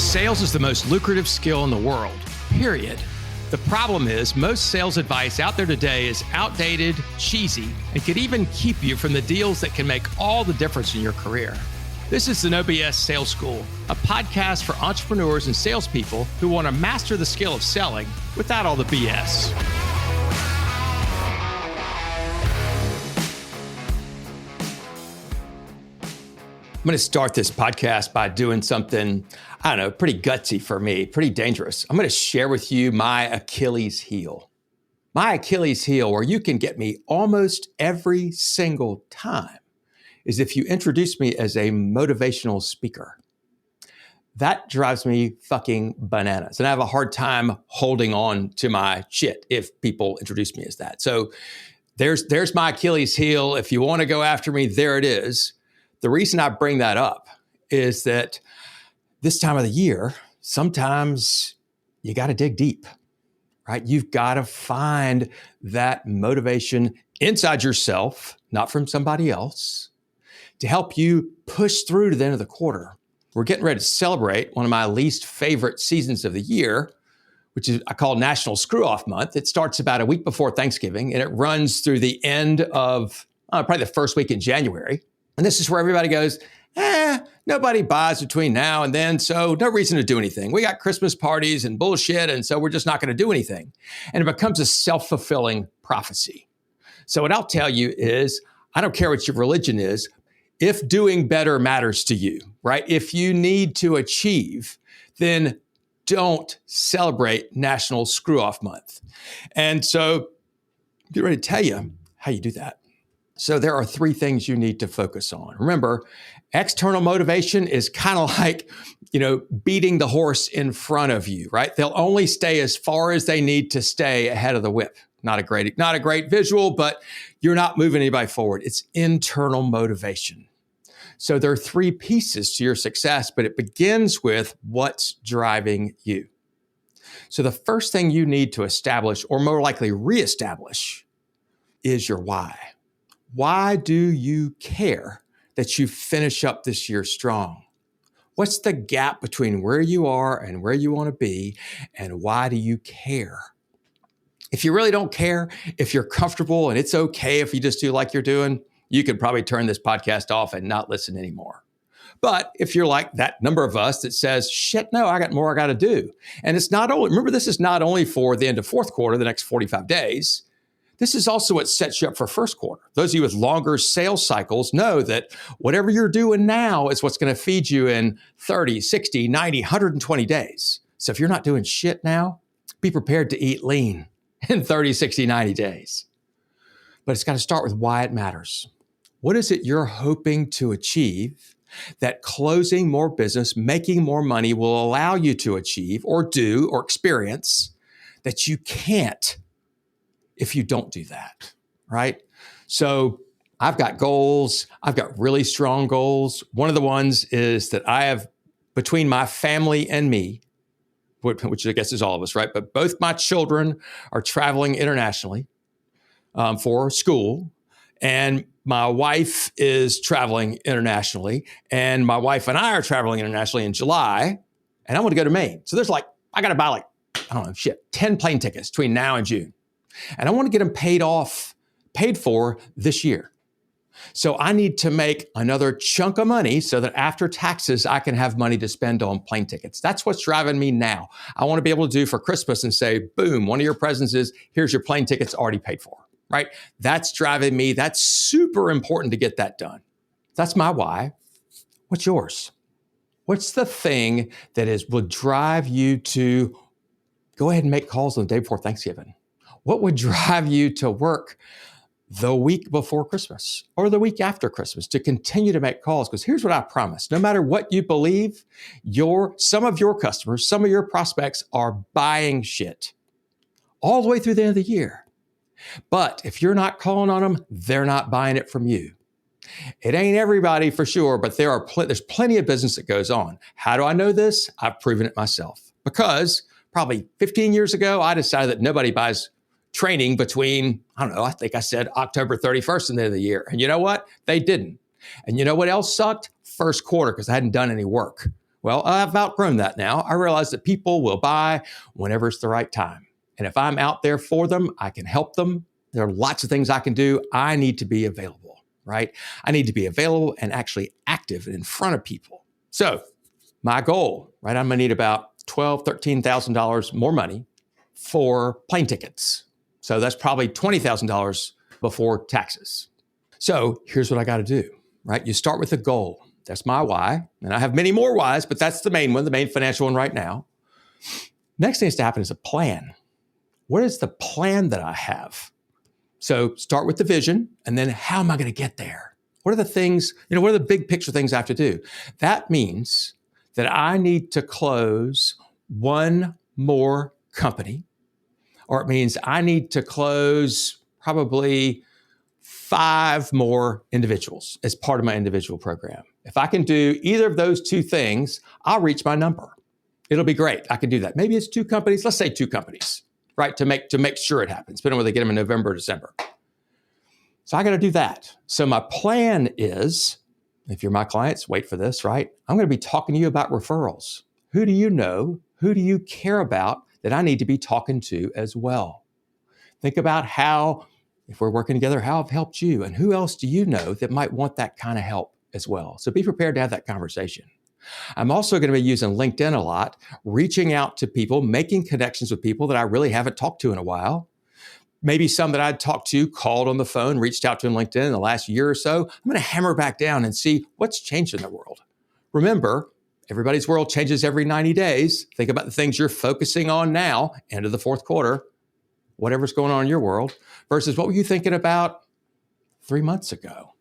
Sales is the most lucrative skill in the world, period. The problem is most sales advice out there today is outdated, cheesy, and could even keep you from the deals that can make all the difference in your career. This is the No BS Sales School, a podcast for entrepreneurs and salespeople who want to master the skill of selling without all the BS. I'm going to start this podcast by doing something, I don't know, pretty gutsy for me, pretty dangerous. I'm going to share with you my Achilles heel. My Achilles heel, where you can get me almost every single time, is if you introduce me as a motivational speaker. That drives me fucking bananas. And I have a hard time holding on to my shit if people introduce me as that. So there's my Achilles heel. If you want to go after me, there it is. The reason I bring that up is that this time of the year, sometimes you got to dig deep, right? You've got to find that motivation inside yourself, not from somebody else, to help you push through to the end of the quarter. We're getting ready to celebrate one of my least favorite seasons of the year, which is I call National Screw-Off Month. It starts about a week before Thanksgiving, and it runs through the end of probably the first week in January. And this is where everybody goes, nobody buys between now and then, so no reason to do anything. We got Christmas parties and bullshit, and so we're just not going to do anything. And it becomes a self-fulfilling prophecy. So what I'll tell you is, I don't care what your religion is, if doing better matters to you, right? If you need to achieve, then don't celebrate National Screw-Off Month. And so I'm getting ready to tell you how you do that. So there are three things you need to focus on. Remember, external motivation is kind of like, beating the horse in front of you, right? They'll only stay as far as they need to stay ahead of the whip. Not a great visual, but you're not moving anybody forward. It's internal motivation. So there are three pieces to your success, but it begins with what's driving you. So the first thing you need to establish, or more likely reestablish, is your why. Why do you care that you finish up this year strong? What's the gap between where you are and where you want to be, and why do you care? If you really don't care, if you're comfortable and it's okay if you just do like you're doing, you could probably turn this podcast off and not listen anymore. But if you're like that number of us that says, shit, no, I got more I got to do. And it's not only, remember, this is not only for the end of fourth quarter, the next 45 days. This is also what sets you up for first quarter. Those of you with longer sales cycles know that whatever you're doing now is what's going to feed you in 30, 60, 90, 120 days. So if you're not doing shit now, be prepared to eat lean in 30, 60, 90 days. But it's got to start with why it matters. What is it you're hoping to achieve that closing more business, making more money will allow you to achieve or do or experience that you can't if you don't do that, right? So I've got goals. I've got really strong goals. One of the ones is that I have, between my family and me, which I guess is all of us, right? But both my children are traveling internationally for school, and my wife is traveling internationally, and my wife and I are traveling internationally in July, and I want to go to Maine. So there's I got to buy 10 plane tickets between now and June. And I want to get them paid for this year. So I need to make another chunk of money so that after taxes, I can have money to spend on plane tickets. That's what's driving me now. I want to be able to do for Christmas and say, boom, one of your presents is, here's your plane tickets already paid for, right? That's driving me. That's super important to get that done. That's my why. What's yours? What's the thing that will drive you to go ahead and make calls on the day before Thanksgiving? What would drive you to work the week before Christmas or the week after Christmas to continue to make calls? Because here's what I promise. No matter what you believe, some of your customers, some of your prospects are buying shit all the way through the end of the year. But if you're not calling on them, they're not buying it from you. It ain't everybody for sure, but there's plenty of business that goes on. How do I know this? I've proven it myself. Because probably 15 years ago, I decided that nobody buys training between, I think I said October 31st and the end of the year. And you know what? They didn't. And you know what else sucked? First quarter, because I hadn't done any work. Well, I've outgrown that now. I realize that people will buy whenever it's the right time. And if I'm out there for them, I can help them. There are lots of things I can do. I need to be available, right? I need to be available and actually active and in front of people. So my goal, right? I'm going to need about $12,000, $13,000 more money for plane tickets. So that's probably $20,000 before taxes. So here's what I got to do, right? You start with a goal. That's my why. And I have many more whys, but that's the main one, the main financial one right now. Next thing has to happen is a plan. What is the plan that I have? So start with the vision, and then how am I going to get there? What are the things, what are the big picture things I have to do? That means that I need to close one more company, or it means I need to close probably 5 more individuals as part of my individual program. If I can do either of those 2 things, I'll reach my number. It'll be great. I can do that. Maybe it's 2 companies. Let's say 2 companies, right? To make sure it happens, depending on whether they get them in November or December. So I got to do that. So my plan is, if you're my clients, wait for this, right? I'm going to be talking to you about referrals. Who do you know? Who do you care about that I need to be talking to as well? Think about how, if we're working together, how I've helped you, and who else do you know that might want that kind of help as well? So be prepared to have that conversation. I'm also going to be using LinkedIn a lot, reaching out to people, making connections with people that I really haven't talked to in a while. Maybe some that I'd talked to, called on the phone, reached out to in LinkedIn in the last year or so. I'm going to hammer back down and see what's changed in their world. Remember, everybody's world changes every 90 days. Think about the things you're focusing on now, end of the fourth quarter, whatever's going on in your world, versus what were you thinking about 3 months ago,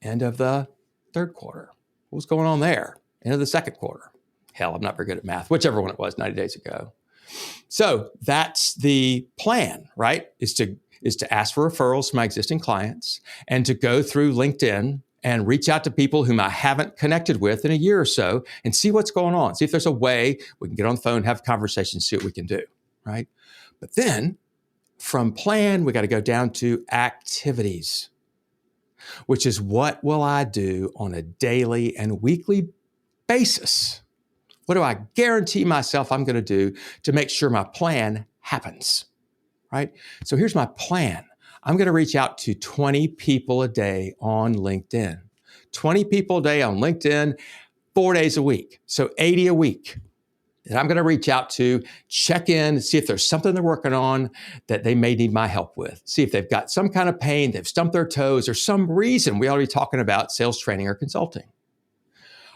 end of the third quarter? What was going on there, end of the second quarter? Hell, I'm not very good at math, whichever one it was 90 days ago. So that's the plan, right? Is to ask for referrals from my existing clients and to go through LinkedIn and reach out to people whom I haven't connected with in a year or so and see what's going on. See if there's a way we can get on the phone, have conversations, see what we can do, right? But then from plan, we got to go down to activities, which is what will I do on a daily and weekly basis? What do I guarantee myself I'm going to do to make sure my plan happens, right? So here's my plan. I'm going to reach out to 20 people a day on LinkedIn. 20 people a day on LinkedIn, 4 days a week. So 80 a week. And I'm going to reach out to, check in, see if there's something they're working on that they may need my help with. See if they've got some kind of pain, they've stumped their toes, or some reason we ought to be talking about sales training or consulting.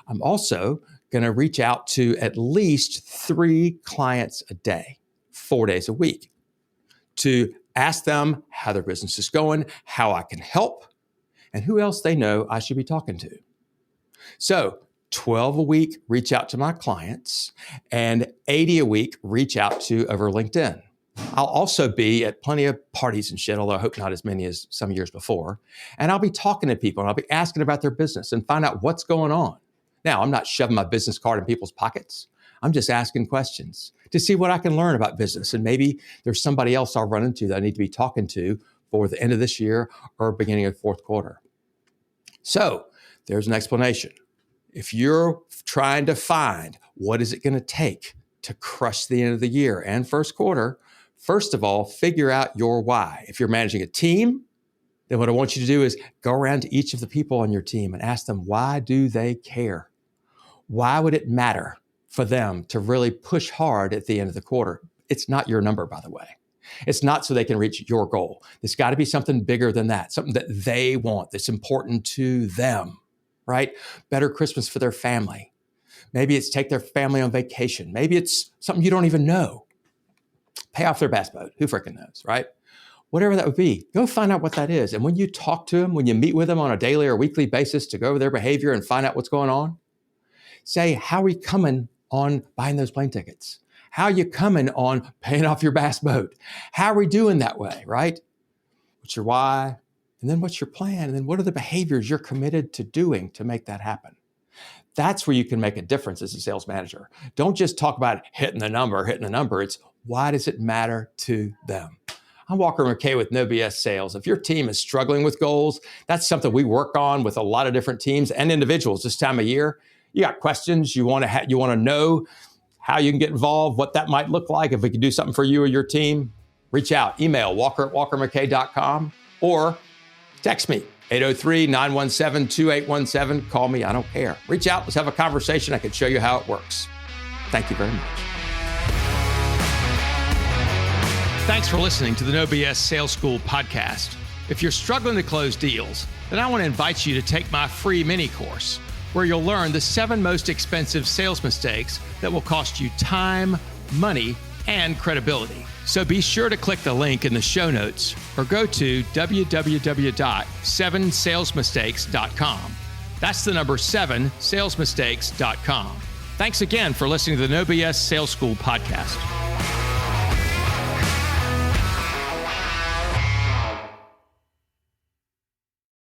I'm also going to reach out to at least 3 clients a day, 4 days a week, to ask them how their business is going, how I can help, and who else they know I should be talking to. So 12 a week, reach out to my clients, and 80 a week, reach out to over LinkedIn. I'll also be at plenty of parties and shit, although I hope not as many as some years before. And I'll be talking to people, and I'll be asking about their business and find out what's going on. Now, I'm not shoving my business card in people's pockets. I'm just asking questions to see what I can learn about business. And maybe there's somebody else I'll run into that I need to be talking to for the end of this year or beginning of the fourth quarter. So there's an explanation. If you're trying to find what is it going to take to crush the end of the year and first quarter, first of all, figure out your why. If you're managing a team, then what I want you to do is go around to each of the people on your team and ask them, why do they care? Why would it matter for them to really push hard at the end of the quarter? It's not your number, by the way. It's not so they can reach your goal. There's got to be something bigger than that, something that they want, that's important to them, right? Better Christmas for their family. Maybe it's take their family on vacation. Maybe it's something you don't even know. Pay off their bass boat. Who freaking knows, right? Whatever that would be, go find out what that is. And when you talk to them, when you meet with them on a daily or weekly basis to go over their behavior and find out what's going on, say, how are we coming on buying those plane tickets? How are you coming on paying off your bass boat? How are we doing that way, right? What's your why? And then what's your plan? And then what are the behaviors you're committed to doing to make that happen? That's where you can make a difference as a sales manager. Don't just talk about hitting the number. It's why does it matter to them? I'm Walker McKay with No BS Sales. If your team is struggling with goals, that's something we work on with a lot of different teams and individuals this time of year. you got questions, you want to know how you can get involved, what that might look like, if we can do something for you or your team, reach out. Email walker@walkermckay.com or text me, 803-917-2817. Call me. I don't care. Reach out. Let's have a conversation. I can show you how it works. Thank you very much. Thanks for listening to the No BS Sales School podcast. If you're struggling to close deals, then I want to invite you to take my free mini course, where you'll learn the 7 most expensive sales mistakes that will cost you time, money, and credibility. So be sure to click the link in the show notes or go to www.7salesmistakes.com. That's the number 7salesmistakes.com. Thanks again for listening to the No BS Sales School podcast.